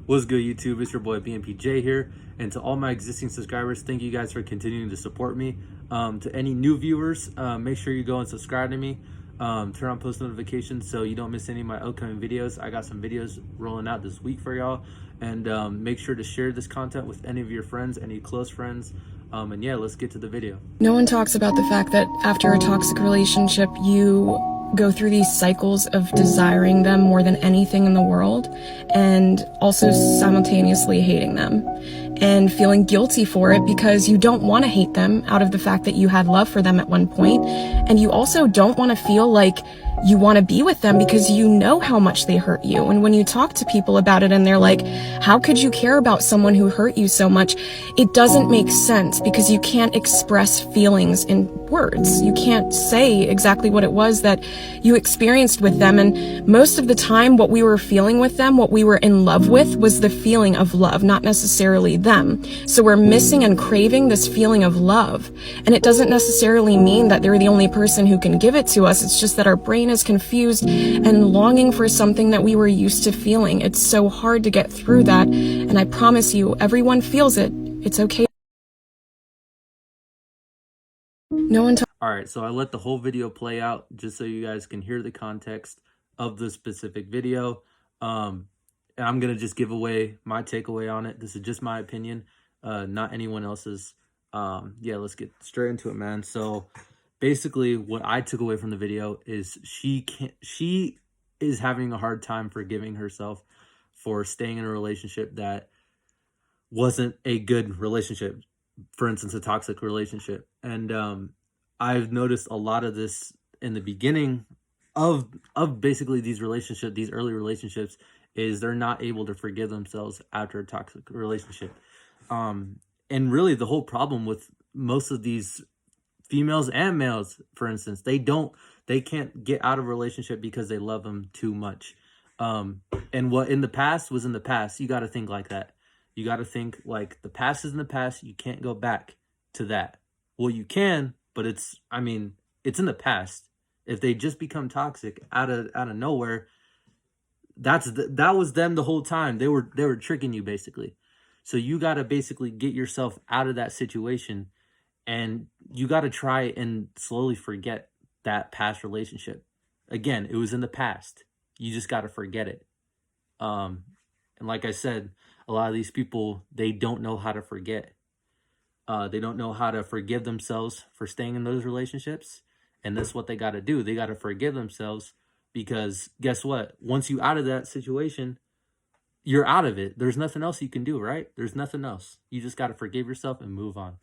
What's good, YouTube? It's your boy BMPJ here, and to all my existing subscribers, thank you guys for continuing to support me. To any new viewers, make sure you go and subscribe to me. Turn on post notifications so you don't miss any of my upcoming videos. I got some videos rolling out this week for y'all, and make sure to share this content with any of your friends, any close friends. And yeah, let's get to the video. No one talks about the fact that after a toxic relationship, you go through these cycles of desiring them more than anything in the world, and also simultaneously hating them and feeling guilty for it because you don't want to hate them out of the fact that you had love for them at one point, and you also don't want to feel like you want to be with them because you know how much they hurt you. And when you talk to people about it and they're like, how could you care about someone who hurt you so much? It doesn't make sense because you can't express feelings in words. You can't say exactly what it was that you experienced with them. And most of the time, what we were feeling with them, what we were in love with, was the feeling of love, not necessarily them. So we're missing and craving this feeling of love. And it doesn't necessarily mean that they're the only person who can give it to us. It's just that our brain is confused and longing for something that we were used to feeling. It's so hard to get through that. And I promise you, everyone feels it. It's okay. No one All right, so I let the whole video play out just so you guys can hear the context of the specific video. And I'm going to just give away my takeaway on it. This is just my opinion, not anyone else's. Yeah, let's get straight into it, man. So basically what I took away from the video is she is having a hard time forgiving herself for staying in a relationship that wasn't a good relationship. For instance, a toxic relationship. And I've noticed a lot of this in the beginning of basically these relationships, these early relationships, is they're not able to forgive themselves after a toxic relationship. And really the whole problem with most of these females and males, for instance, they can't get out of a relationship because they love them too much. And what in the past was in the past. You got to think like that. You got to think like the past is in the past. You can't go back to that. Well, you can, but it's in the past. If they just become toxic out of nowhere, that was them the whole time. They were tricking you basically. So you got to basically get yourself out of that situation, and you got to try and slowly forget that past relationship. Again, it was in the past. You just got to forget it. And like I said, a lot of these people, they don't know how to forget. They don't know how to forgive themselves for staying in those relationships. And that's what they got to do. They got to forgive themselves, because guess what? Once you out of that situation, you're out of it. There's nothing else you can do, right? There's nothing else. You just got to forgive yourself and move on.